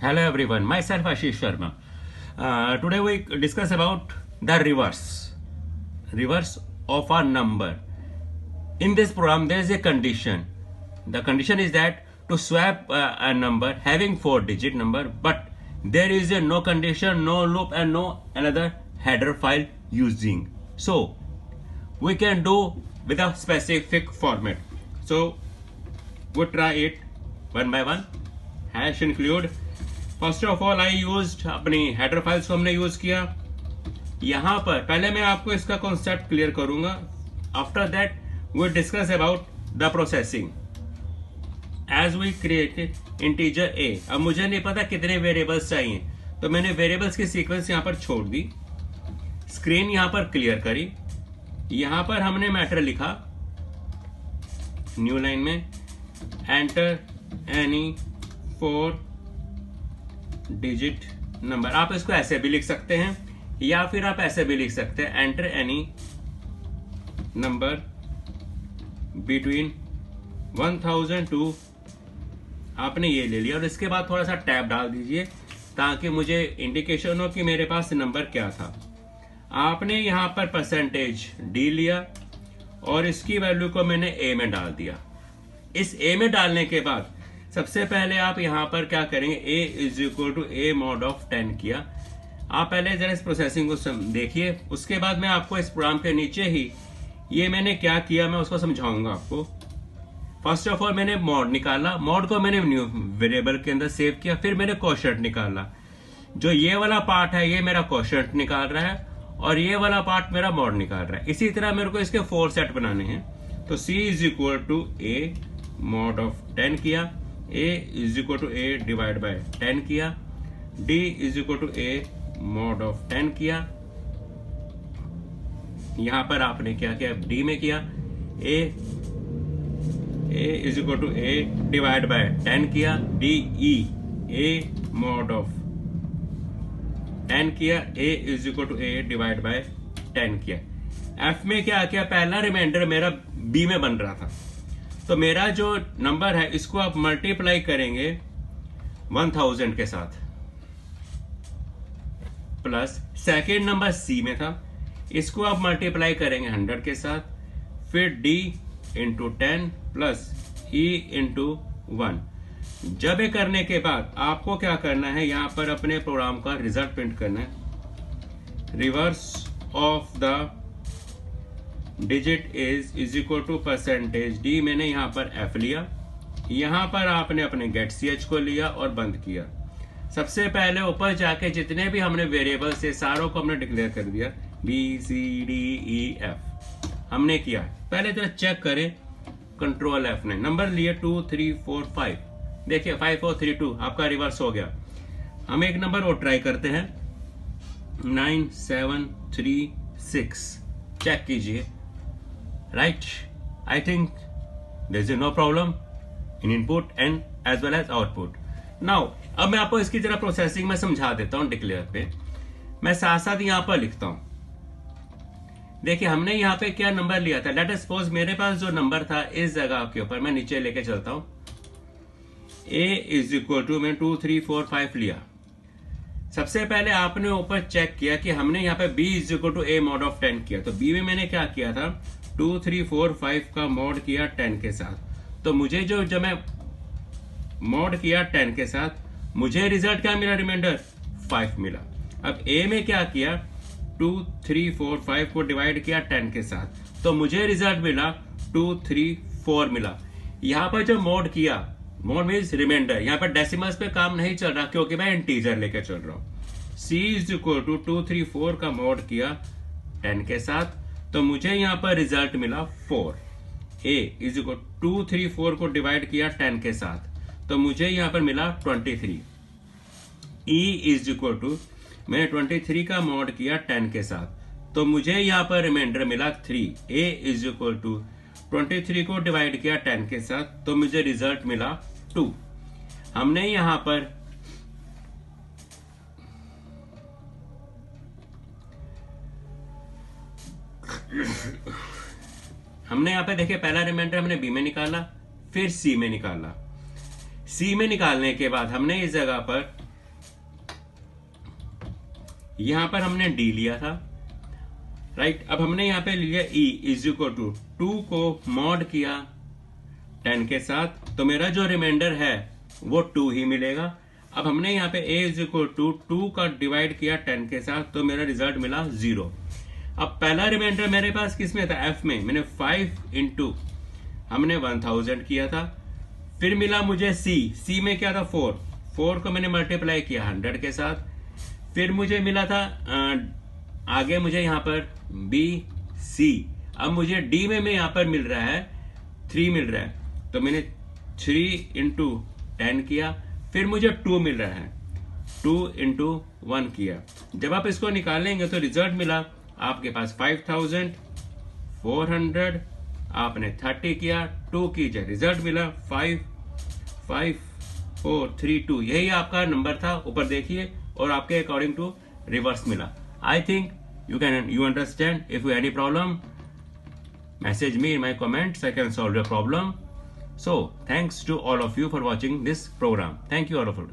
Hello everyone, myself Ashish Sharma. Today we discuss about the reverse of a number. In this program there is a condition. The condition is that to swap a number having 4-digit number, but there is a no condition, no loop and no another header file using. So we can do with a specific format. So we try it one by one. Hash include. First of all I used अपनी header files को हमने use किया. यहां पर पहले मैं आपको इसका कॉन्सेप्ट क्लियर करूंगा. After that we discuss about the processing as we created integer A. अब मुझे नहीं पता कितने वेरिएबल्स चाहिए, तो मैंने वेरिएबल्स की सीक्वेंस यहां पर छोड़ दी. स्क्रीन यहां पर क्लियर करी. यहां पर हमने मैटर लिखा न्यू लाइन में, एंटर एनी 4-digit नंबर. आप इसको ऐसे भी लिख सकते हैं या फिर आप ऐसे भी लिख सकते हैं, enter any number between 1000 to. आपने ये ले लिया और इसके बाद थोड़ा सा टैब डाल दीजिए ताकि मुझे इंडिकेशन हो कि मेरे पास नंबर क्या था. आपने यहां पर परसेंटेज डी लिया और इसकी वैल्यू को मैंने ए में डाल दिया. इस ए में डालने के बाद सबसे पहले आप यहां पर क्या करेंगे, a is equal to a mod of 10 किया. आप पहले जरा इस प्रोसेसिंग को देखिए, उसके बाद मैं आपको इस प्रोग्राम के नीचे ही ये मैंने क्या किया मैं उसको समझाऊंगा आपको. फर्स्ट ऑफ ऑल मैंने मॉड निकाला, मॉड को मैंने न्यू वेरिएबल के अंदर सेव किया. फिर मैंने कोशेंट निकाला. जो ये वाला पार्ट है ये मेरा कोशेंट निकाल रहा है और ये वाला पार्ट मेरा मॉड निकाल रहा है. इसी तरह मेरे को इसके 4 सेट बनाने हैं. तो c is equal to a mod of 10 किया, a is equal to a divide by 10 किया, d is equal to a mod of 10 किया. यहां पर आपने क्या किया, d में किया, a is equal to a divide by 10 किया, d e a mod of 10 किया, a is equal to a divide by 10 किया. f में क्या किया, पहला रिमाइंडर मेरा b में बन रहा था, तो मेरा जो नंबर है इसको आप मल्टीप्लाई करेंगे 1000 के साथ, प्लस सेकेंड नंबर सी में था, इसको आप मल्टीप्लाई करेंगे 100 के साथ, फिर d into 10 plus e into 1. जब ये करने के बाद आपको क्या करना है, यहां पर अपने प्रोग्राम का रिजल्ट प्रिंट करना है. Reverse of the digit is equal to percentage D. मैंने यहां पर एफ लिया, यहां पर आपने अपने गेट ch को लिया और बंद किया. सबसे पहले ऊपर जाके जितने भी हमने वेरिएबल से सारों को हमने डिक्लेयर कर दिया, B C D E F हमने किया. पहले तो चेक करें, कंट्रोल एफ ने नंबर लिए 2 3 4 5. देखिए 5 4 3 2 आपका रिवर्स हो गया. हम एक नंबर और ट्राई करते हैं, 9 7 3 6. चेक कीजिए. Right, I think there is no problem in input and as well as output. Now, अब मैं आपको इसकी जरा प्रोसेसिंग में समझा देता हूं. डिक्लेयर पे मैं साथ साथ यहां पर लिखता हूं. देखिए हमने यहां पे क्या नंबर लिया था. लेट अस सपोज मेरे पास जो नंबर था इस जगह के ऊपर मैं नीचे लेके चलता हूं. a इज इक्वल टू मैं 2 3 4 5 लिया. सबसे पहले आपने ऊपर चेक किया कि हमने यहाँ पे b is equal to a mod of 10 किया. तो b में मैंने क्या किया था, 2 3 4 5 का मॉड किया 10 के साथ. तो मुझे जब मैं मॉड किया 10 के साथ, मुझे रिजल्ट क्या मिला, रिमाइंडर 5 मिला. अब a में क्या किया, 2 3 4 5 को डिवाइड किया 10 के साथ, तो मुझे रिजल्ट मिला 2 3 4 मिला. यहां पर जो मॉड किया, मॉड मीन्स रिमाइंडर, यहां पर डेसिमल्स पे काम नहीं चल रहा क्योंकि मैं इंटीजर लेके चल रहा हूं. c इज इक्वल टू 2 3 4 का मॉड किया 10 के साथ, तो मुझे यहां पर रिजल्ट मिला 4. a इज इक्वल 2 3 4 को डिवाइड किया 10 के साथ, तो मुझे यहां पर मिला 23. e इज इक्वल टू मैंने 23 का मॉड किया 10 के साथ, तो मुझे यहां पर रिमाइंडर मिला 3. a इज इक्वल टू 23 को डिवाइड किया 10 के साथ, तो मुझे रिजल्ट मिला 2. हमने यहां पर हमने यहाँ पे देखिए पहला रिमाइंडर हमने बी में निकाला, फिर सी में निकाला. सी में निकालने के बाद हमने इस जगह पर यहाँ पर हमने डी लिया था, राइट। अब हमने यहाँ पे लिया ई इज इक्वल टू 2 को मॉड किया 10 के साथ, तो मेरा जो रिमाइंडर है वो 2 ही मिलेगा। अब हमने यहाँ पे ए इज इक्वल टू 2 का डिवाइड किया 10 के साथ, तो मेरा रिजल्ट मिला 0। अब पहला रिमाइंडर मेरे पास किस में था, एफ में। मैंने 5 इंटू हमने 1000 किया था। फिर मिला मुझे सी में क्या था 4 को मैंने मल्टीप्लाई किया 100 के साथ। फिर मुझे मिला था आगे मुझे यहाँ पर बी सी। अब मुझे डी में यहाँ पर मिल रहा है 3 मिल रहा है, तो मैंने 3 इंटू 10 किया। फिर मुझे 2 मिल रहा है, 2 इंटू 1 किया। जब आप इसको निकालेंगे तो रिजल्ट मिला आपके पास 5400। आपने 30 किया, 2 कीजिए, रिजल्ट मिला 55432। यही आपका नंबर था, ऊपर देखिए, और आपके अकॉर्डिंग टू रिवर्स मिला। I think you understand. If you have any problem, message me in my comments. I can solve your problem. So thanks to all of you for watching this program. Thank you all of you.